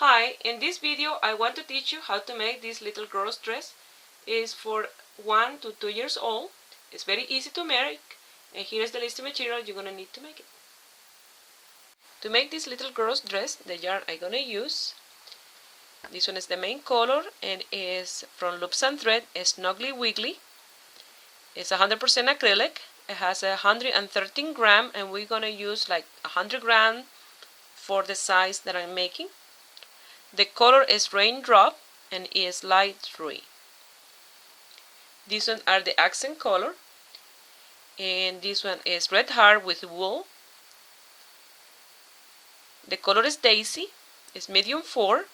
Hi, in this video I want to teach you how to make this little girl's dress. It's for 1 to 2 years old. It's very easy to make, and here is the list of material you're going to need to make it. To make this little girl's dress, the yarn I'm going to use, this one is the main color and is from Loops and Thread, it's Snuggly Wiggly. It's 100% acrylic. It has 113 grams and we're going to use like 100 grams for the size that I'm making. The color is Raindrop and is light red. These ones are the accent color, and this one is Red Heart with wool. The color is Daisy. It's medium 4.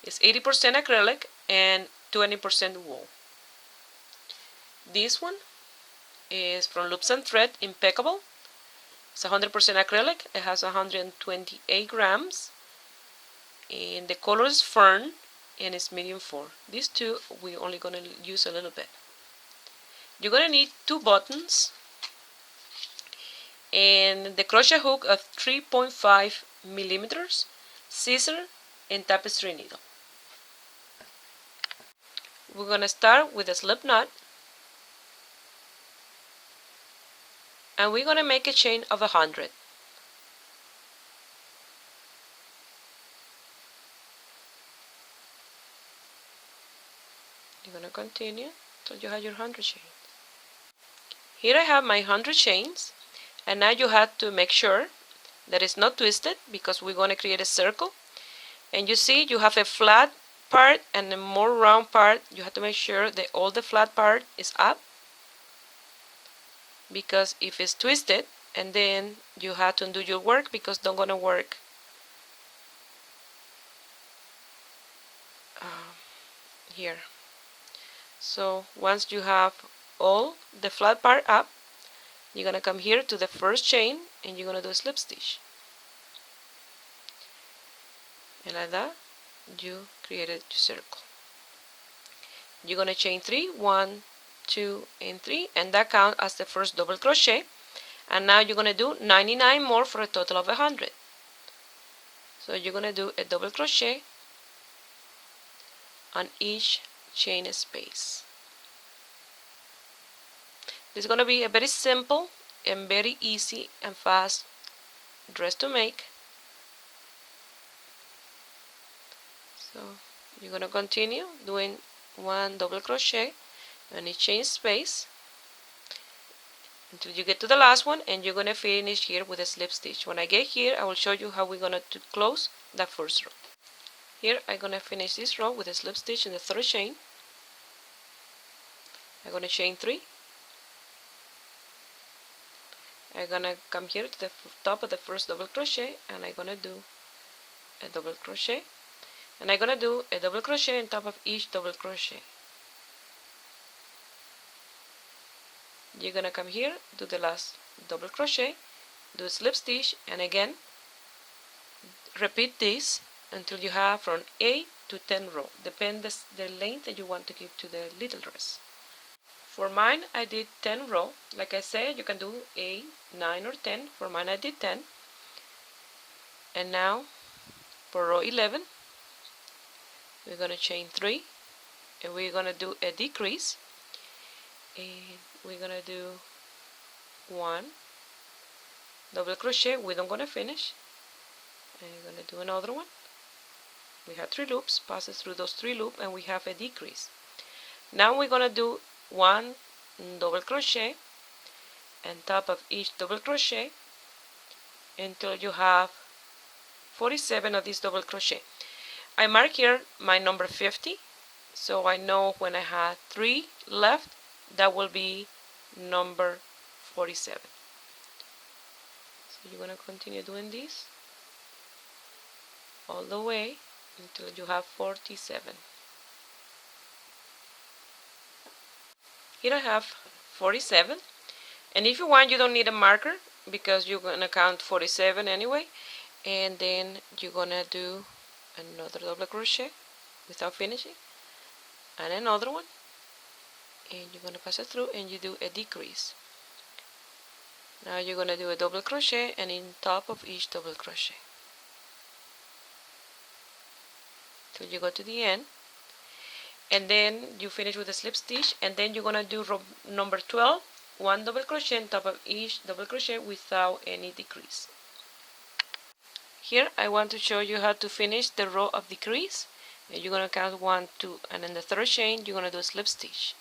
It's 80% acrylic and 20% wool. This one is from Loops and Thread, Impeccable. It's 100% acrylic. It has 128 grams. And the color is Fern and it's medium 4. These two we're only going to use a little bit. You're going to need 2 buttons and the crochet hook of 3.5 millimeters, scissor and tapestry needle. We're going to start with a slip knot and we're going to make a chain of 100. You're going to continue until you have your 100 chains. Here I have my 100 chains, and now you have to make sure that it's not twisted because we're going to create a circle. And you see you have a flat part and a more round part. You have to make sure that all the flat part is up, because if it's twisted and then you have to undo your work because it's not going to work here. So once you have all the flat part up, you're going to come here to the first chain and you're going to do a slip stitch. And like that, you created your circle. You're going to chain 3, 1, 2, and 3, and that counts as the first double crochet. And now you're going to do 99 more for a total of 100. So you're going to do a double crochet on each chain space. This is going to be a very simple and very easy and fast dress to make. So you're going to continue doing 1 double crochet on each chain space until you get to the last one, and you're going to finish here with a slip stitch. When I get here, I will show you how we're going to close that first row. Here I'm going to finish this row with a slip stitch in the third chain. I'm going to chain 3. I'm going to come here to the top of the first double crochet and I'm going to do a double crochet. And I'm going to do a double crochet on top of each double crochet. You're going to come here, do the last double crochet, do a slip stitch, and again repeat this until you have from 8 to 10 rows. Depends the length that you want to give to the little dress. For mine, I did 10 rows. Like I said, you can do 8, 9, or 10. For mine, I did 10. And now, for row 11, we're going to chain 3. And we're going to do a decrease. And we're going to do 1 double crochet. We don't going to finish. And we're going to do another one. We have 3 loops, passes through those 3 loops, and we have a decrease. Now we're going to do 1 double crochet on top of each double crochet until you have 47 of these double crochet. I mark here my number 50, so I know when I have 3 left, that will be number 47. So you're going to continue doing this all the way until you have 47. Here I have 47, and if you want, you don't need a marker because you're going to count 47 anyway. And then you're going to do another double crochet without finishing, and another one, and you're going to pass it through and you do a decrease. Now you're going to do a double crochet and in top of each double crochet. till you go to the end, and then you finish with a slip stitch, and then you're gonna do row number 12, 1 double crochet on top of each double crochet without any decrease. Here I want to show you how to finish the row of decrease. You're gonna count 1, 2, and in the third chain you're gonna do a slip stitch.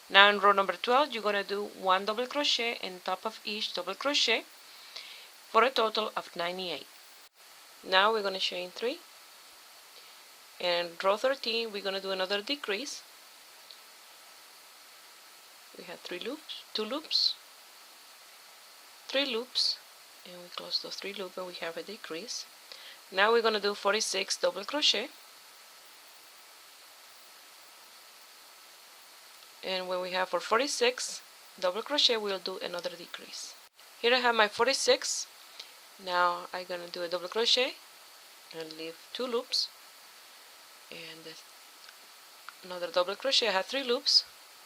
Now in row number 12 you're gonna do 1 double crochet on top of each double crochet for a total of 98. Now we're gonna chain 3, and row 13 we're gonna do another decrease. We have 3 loops, 2 loops, 3 loops, and we close those 3 loops and we have a decrease. Now we're gonna do 46 double crochet, and when we have for 46 double crochet we'll do another decrease. Here I have my 46. Now I'm gonna do a double crochet and leave 2 loops, and another double crochet. I have 3 loops,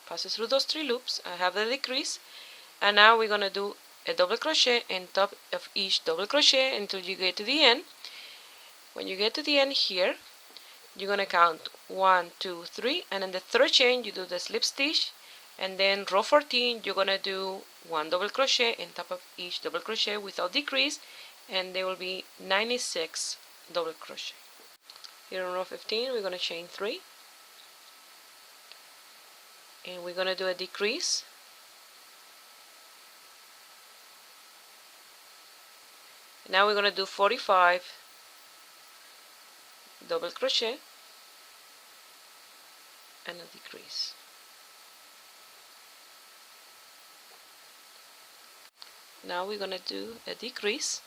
passes through those 3 loops, I have the decrease, and now we're gonna do a double crochet on top of each double crochet until you get to the end. When you get to the end here, you're gonna count 1, 2, 3, and in the third chain you do the slip stitch, and then row 14 you're gonna do 1 double crochet on top of each double crochet without decrease, and there will be 96 double crochet. Here in row 15 we're gonna chain 3, and we're gonna do a decrease. Now we're gonna do 45 double crochet and a decrease. Now we're gonna do a decrease,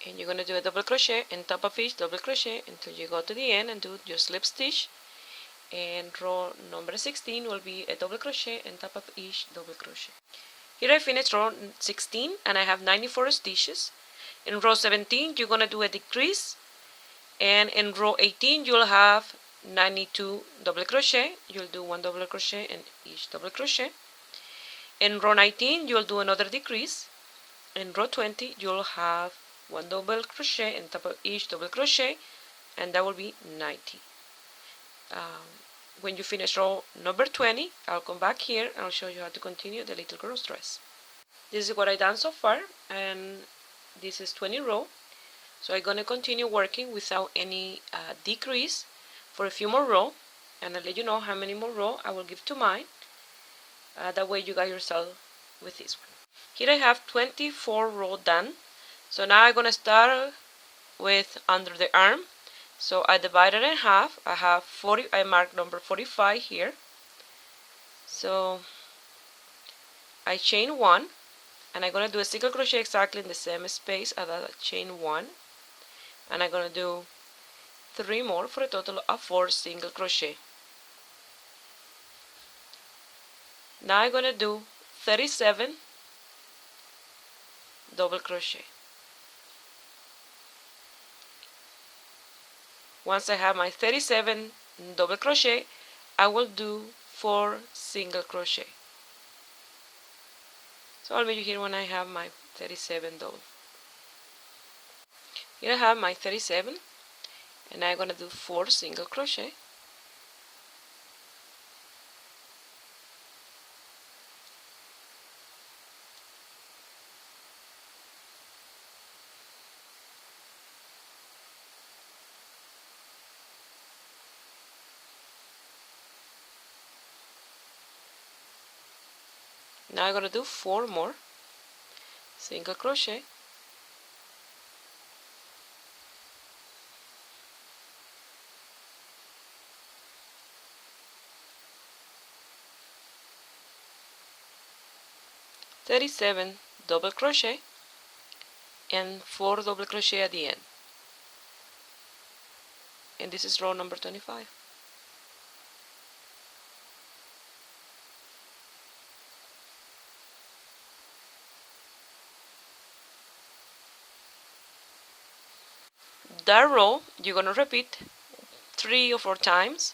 and you're gonna do a double crochet on top of each double crochet until you go to the end and do your slip stitch, and row number 16 will be a double crochet on top of each double crochet. Here I finished row 16 and I have 94 stitches. In row 17 you're gonna do a decrease, and in row 18 you'll have 92 double crochet. You'll do 1 double crochet in each double crochet. In row 19 you'll do another decrease. In row 20 you'll have 1 double crochet on top of each double crochet, and that will be 90. When you finish row number 20, I'll come back here and I'll show you how to continue the little girl's dress. This is what I've done so far, and this is 20 row. So I'm gonna continue working without any decrease for a few more row, and I'll let you know how many more row I will give to mine. That way you got yourself with this one. Here I have 24 row done. So now I'm gonna start with under the arm. So I divided in half. I have 40. I marked number 45 here. So I chain 1, and I'm gonna do a single crochet exactly in the same space as that chain 1, and I'm gonna do 3 more for a total of 4 single crochet. Now I'm gonna do 37 double crochet. Once I have my 37 double crochet, I will do 4 single crochet. So I'll meet you here when I have my 37 double. Here I have my 37, and I'm gonna do 4 single crochet. Now I'm gonna do 4 more single crochet. .37 double crochet and 4 double crochet at the end. And this is row number 25. That row you're gonna repeat 3 or 4 times.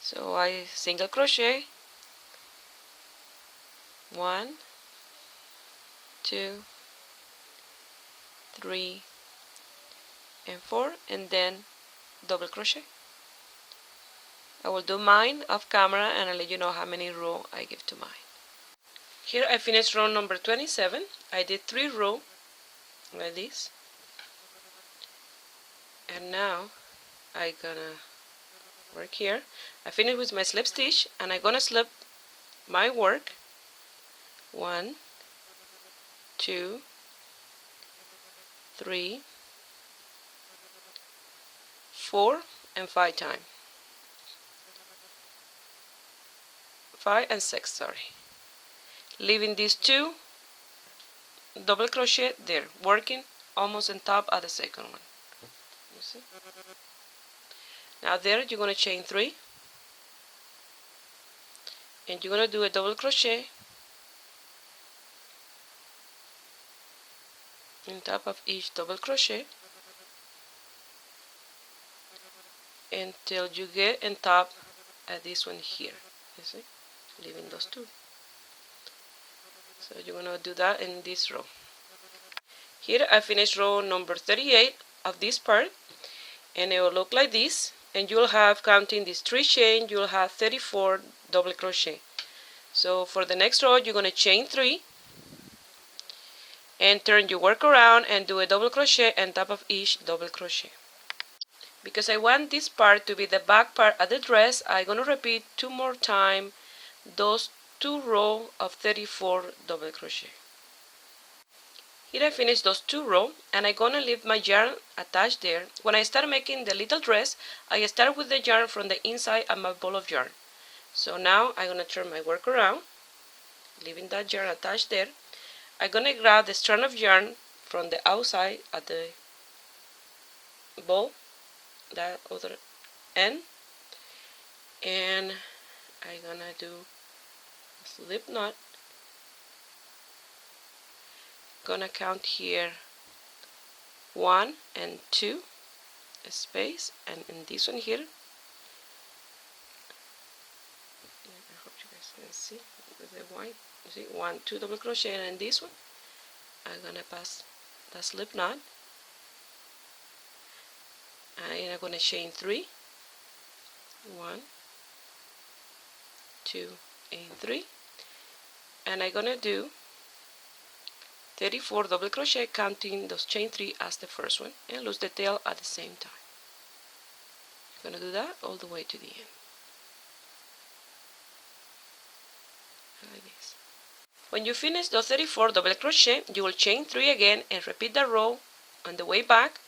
So I single crochet, 1, 2, 3, and 4, and then double crochet. I will do mine off camera and I'll let you know how many rows I give to mine. Here I finished row number 27. I did 3 rows like this, and now I gonna work here. I finished with my slip stitch and I'm gonna slip my work 1, 2, 3, 4, and 5 times. 5 and 6, sorry. Leaving these 2 double crochet there, working almost on top of the second one. You see? Now there you're gonna chain 3, and you're gonna do a double crochet on top of each double crochet until you get on top at this one here. You see? Leaving those 2. So you're gonna do that in this row. Here I finished row number 38 of this part, and it will look like this, and you'll have, counting these 3 chains, you'll have 34 double crochet. So for the next row you're gonna chain 3 and turn your work around and do a double crochet on top of each double crochet. Because I want this part to be the back part of the dress, I'm gonna repeat 2 more times those 2 rows of 34 double crochet. Here I finished those 2 rows, and I'm gonna leave my yarn attached there. When I start making the little dress, I start with the yarn from the inside of my ball of yarn. So now I'm gonna turn my work around, leaving that yarn attached there. I'm gonna grab the strand of yarn from the outside of the ball, that other end, and I'm gonna do a slip knot. Gonna count here 1 and 2 space, and in this one here, I hope you guys can see with the white, you see 1, 2 double crochet, and in this one I'm gonna pass the slip knot, and I'm gonna chain 3, 1, 2, and 3, and I'm gonna do 34 double crochet, counting those chain 3 as the first one, and lose the tail at the same time. I'm gonna do that all the way to the end, like this. When you finish the 34 double crochet, you will chain 3 again and repeat that row on the way back.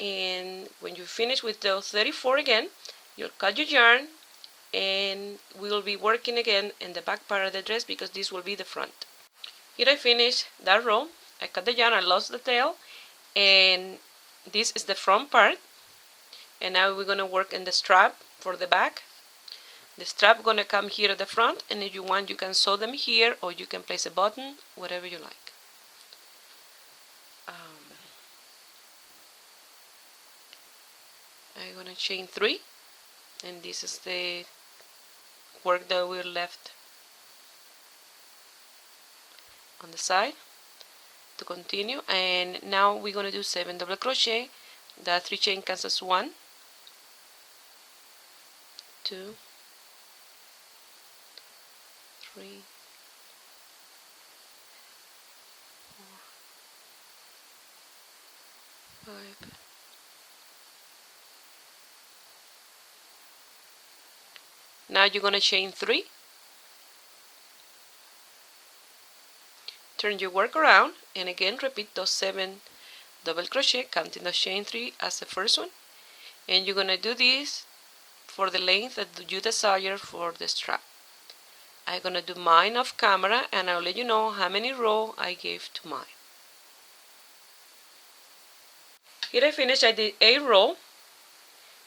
And when you finish with the 34 again, you'll cut your yarn, and we will be working again in the back part of the dress, because this will be the front. Here I finished that row. I cut the yarn, I lost the tail, and this is the front part. And now we're gonna work in the strap for the back. The strap gonna come here at the front, and if you want you can sew them here, or you can place a button, whatever you like. I'm gonna chain 3, and this is the work that we're left on the side to continue. And now we're gonna do 7 double crochet. The 3 chain counts as 1, 2, 3, 4, 5, now you're gonna chain 3, turn your work around, and again repeat those 7 double crochet, counting the chain 3 as the first one, and you're gonna do this for the length that you desire for the strap. I'm gonna do mine off camera, and I'll let you know how many rows I gave to mine. Here I finished. I did 8 rows,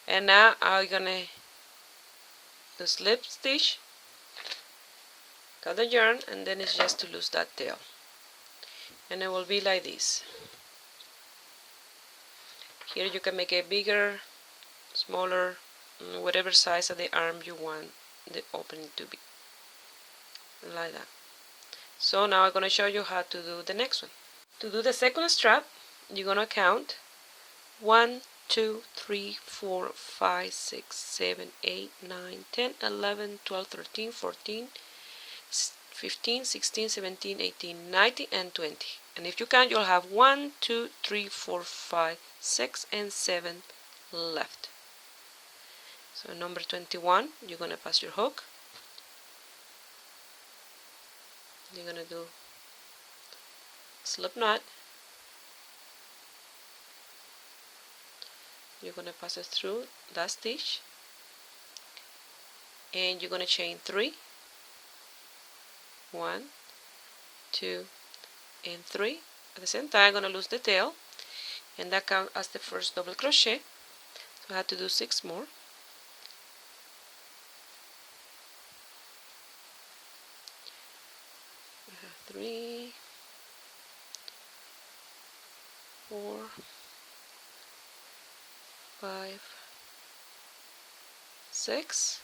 and now I'm gonna do slip stitch, cut the yarn, and then it's just to lose that tail, and it will be like this. Here you can make it bigger, smaller, whatever size of the arm you want the opening to be, like that. So now I'm going to show you how to do the next one. To do the second strap, you're going to count 1, 2, 3, 4, 5, 6, 7, 8, 9, 10, 11, 12, 13, 14, 15, 16, 17, 18, 19, and 20. And if you count, you'll have 1, 2, 3, 4, 5, 6, and 7 left. So number 21, you're going to pass your hook. You're going to do slip knot. You're going to pass it through that stitch, and you're going to chain 3, 1, 2, and 3. At the same time, I'm going to lose the tail, and that counts as the first double crochet. So I have to do 6 more. 3, 4, 5, 6,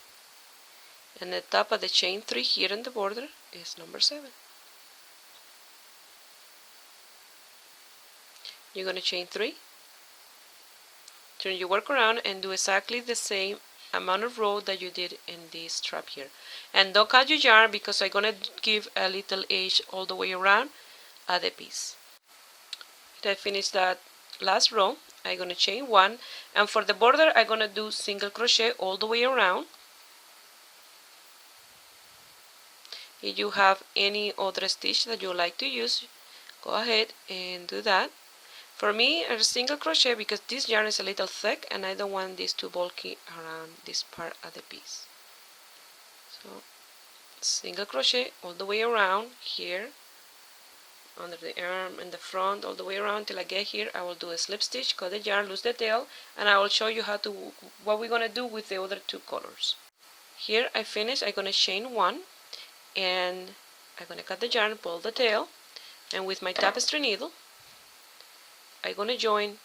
and the top of the chain 3 here in the border is number 7. You're going to chain 3, turn your work around, and do exactly the same amount of row that you did in this strap here. And don't cut your yarn, because I'm going to give a little edge all the way around at the piece. After I finish that last row, I'm going to chain 1, and for the border I'm going to do single crochet all the way around. If you have any other stitch that you like to use, go ahead and do that. For me, a single crochet, because this yarn is a little thick and I don't want this too bulky around this part of the piece. So single crochet all the way around here, under the arm and the front, all the way around till I get here. I will do a slip stitch, cut the yarn, lose the tail, and I will show you what we're gonna do with the other 2 colors. Here I finish. I'm gonna chain 1, and I'm gonna cut the yarn, pull the tail, and with my tapestry needle I'm gonna join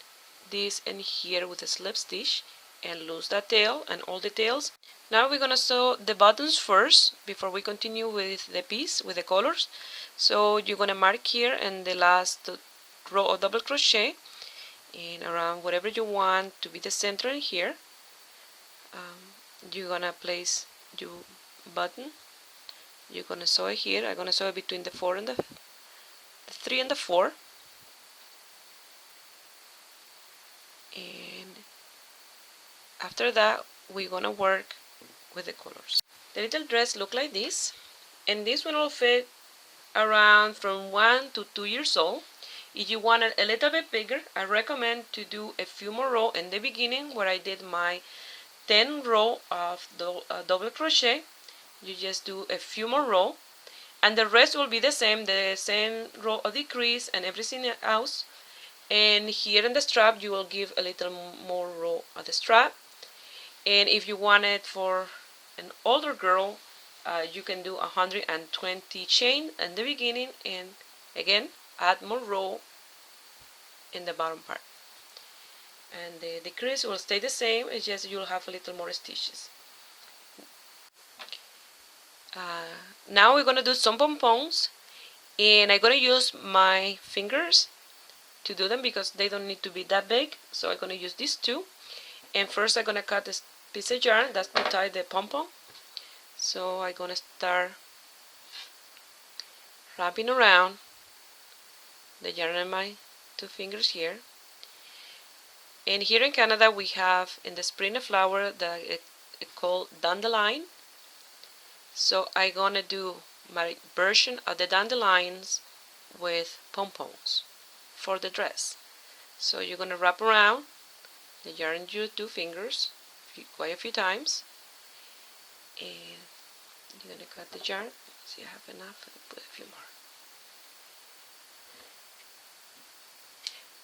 this in here with a slip stitch and lose that tail and all the tails. Now we're gonna sew the buttons first before we continue with the piece, with the colors. So you're gonna mark here in the last row of double crochet, and around whatever you want to be the center in here, you're gonna place your button. You're gonna sew it here. I'm gonna sew it between the 4 and the 3 and the 4. And after that, we're gonna work with the colors. The little dress look like this, and this one will fit around from 1 to 2 years old. If you want it a little bit bigger, I recommend to do a few more rows in the beginning where I did my 10 row of double crochet. You just do a few more rows, and the rest will be the same row of decrease and everything else. And here in the strap you will give a little more row of the strap. And if you want it for an older girl, you can do 120 chain in the beginning, and again add more row in the bottom part. And the decrease will stay the same, it's just you'll have a little more stitches. Now we're going to do some pom-poms, and I'm going to use my fingers to do them because they don't need to be that big. So I'm going to use these 2, and first I'm going to cut this piece of yarn that's to tie the pom-pom. So I'm going to start wrapping around the yarn in my 2 fingers here. And here in Canada we have in the spring a flower that it called dandelion. So I'm gonna do my version of the dandelions with pom-poms for the dress. So you're gonna wrap around the yarn in your 2 fingers quite a few times, and you're gonna cut the yarn. See, I have enough, and put a few more.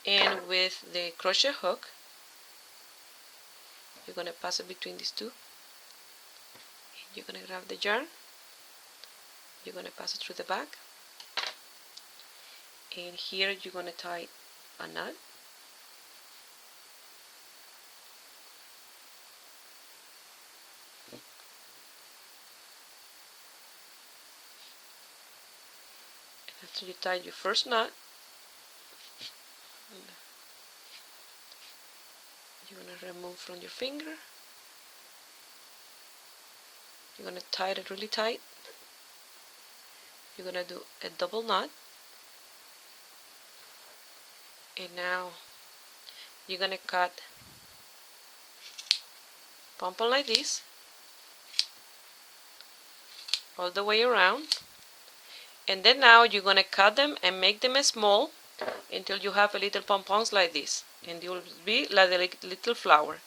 And with the crochet hook, you're gonna pass it between these 2. You're going to grab the yarn, you're going to pass it through the back, and here you're going to tie a knot. After you tie your first knot, you're going to remove from your finger. You're going to tie it really tight. You're going to do a double knot. And now you're going to cut pom-pom like this all the way around. And then now you're going to cut them and make them small until you have a little pom-poms like this. And it will be like a little flower.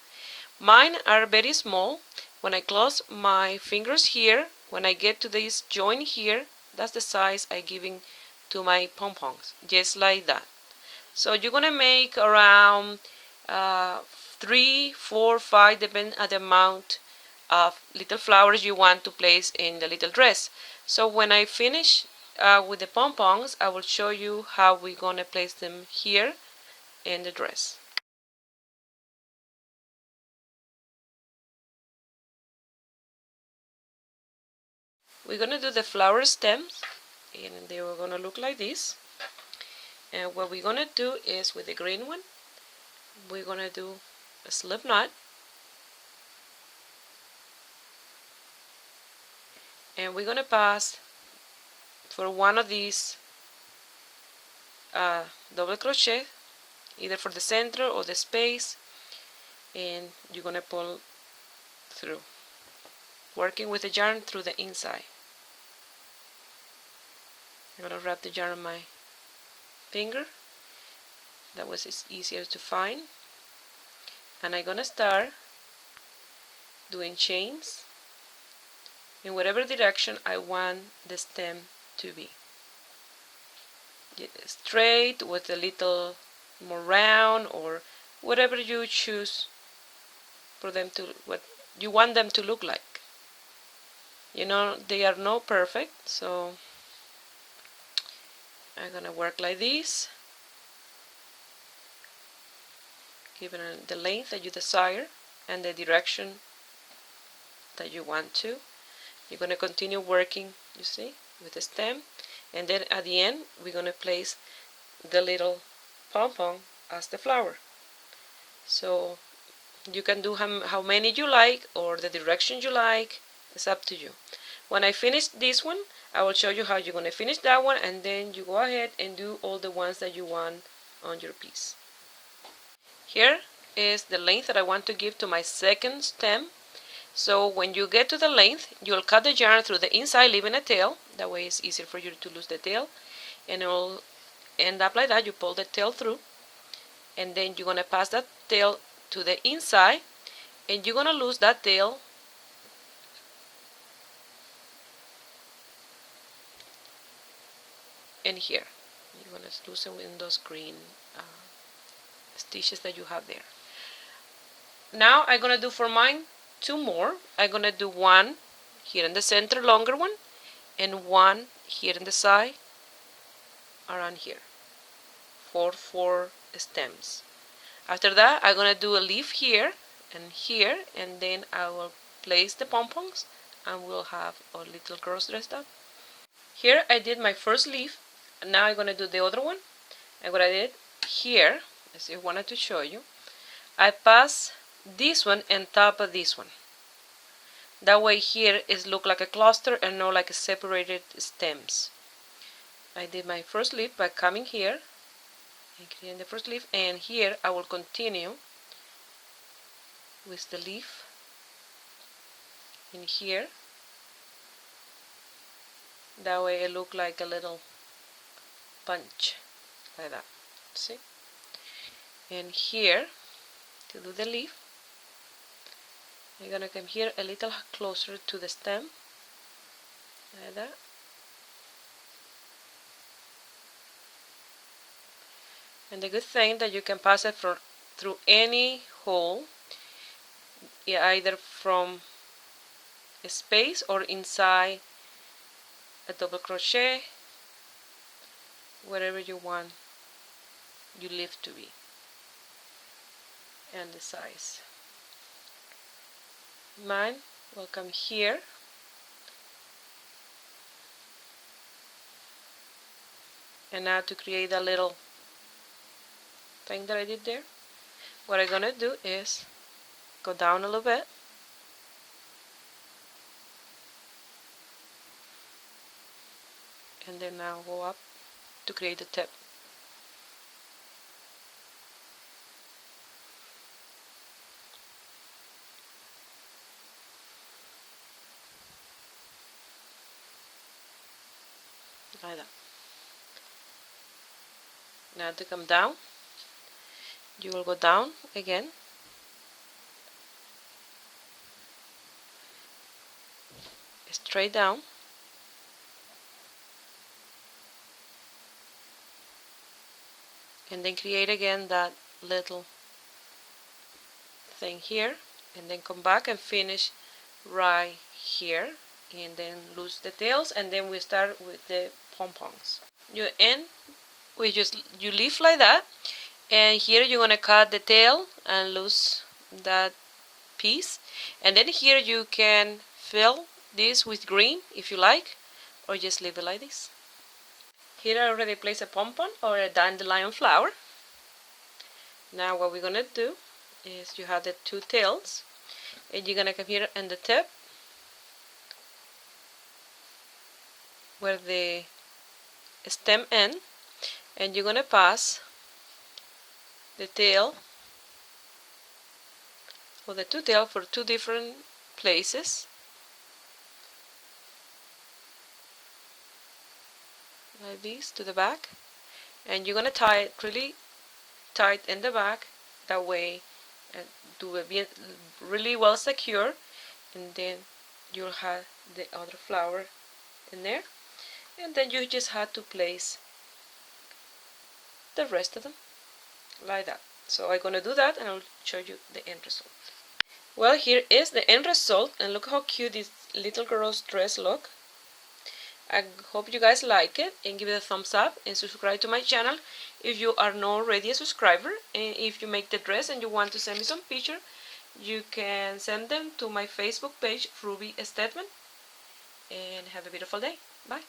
Mine are very small. When I close my fingers here, when I get to this joint here, that's the size I'm giving to my pom-poms, just like that. So you're going to make around 3, 4, 5, depending on the amount of little flowers you want to place in the little dress. So when I finish with the pom-poms, I will show you how we're going to place them here in the dress. We're going to do the flower stems, and they are going to look like this. And what we're going to do is, with the green one, we're going to do a slip knot. And we're going to pass for one of these double crochet, either for the center or the space, and you're going to pull through, working with the yarn through the inside. I'm going to wrap the yarn on my finger. That was easier to find. And I'm going to start doing chains in whatever direction I want the stem to be. Straight with a little more round, or whatever you choose for them to, what you want them to look like. You know, they are not perfect, so I'm gonna work like this, giving it the length that you desire and the direction that you want to. You're gonna continue working, you see, with the stem, and then at the end we're gonna place the little pom-pom as the flower. So you can do how many you like, or the direction you like. It's up to you. When I finish this one, I will show you how you're going to finish that one, and then you go ahead and do all the ones that you want on your piece. Here is the length that I want to give to my second stem. So when you get to the length, you'll cut the yarn through the inside, leaving a tail. That way it's easier for you to lose the tail, and it will end up like that. You pull the tail through, and then you're going to pass that tail to the inside, and you're going to lose that tail in here. You're going to loosen in those green stitches that you have there. Now I'm going to do for mine 2 more. I'm going to do one here in the center, longer one, and one here in the side around here for 4 stems. After that, I'm going to do a leaf here, and then I will place the pom-poms, and we'll have our little girls dressed up. Here I did my first leaf, and now I'm going to do the other one. And what I did here, as I wanted to show you, I pass this one on top of this one. That way here it looks like a cluster and not like a separated stems. I did my first leaf by coming here and creating the first leaf, and here I will continue with the leaf in here. That way it looks like a little bunch, like that. See? And here, to do the leaf, I'm gonna come here a little closer to the stem, like that. And the good thing that you can pass it through any hole, either from a space or inside a double crochet, wherever you want your leaf to be, and the size. Mine will come here, And now to create that little thing that I did there, what I'm gonna do is go down a little bit, and then now go up to create the tip. Like that. Now to come down, you will go down again, straight down, and then create again that little thing here, and then come back and finish right here, and then loose the tails, and then we start with the pom-poms. You end with you leave like that, and here you're gonna cut the tail and loose that piece, and then here you can fill this with green if you like, or just leave it like this. Here I already placed a pom-pom or a dandelion flower. Now what we're gonna do is you have the two tails, and you're gonna come here on the tip where the stem ends, and you're gonna pass the tail or the two tails for two different places, like this, to the back, and you're gonna tie it really tight in the back, that way to be really well secure, and then you'll have the other flower in there, and then you just have to place the rest of them like that. So I'm gonna do that and I'll show you the end result. Well, here is the end result, and look how cute this little girl's dress look. I hope you guys like it, and give it a thumbs up and subscribe to my channel if you are not already a subscriber. And if you make the dress and you want to send me some picture, you can send them to my Facebook page, Ruby Stedman. And have a beautiful day. Bye.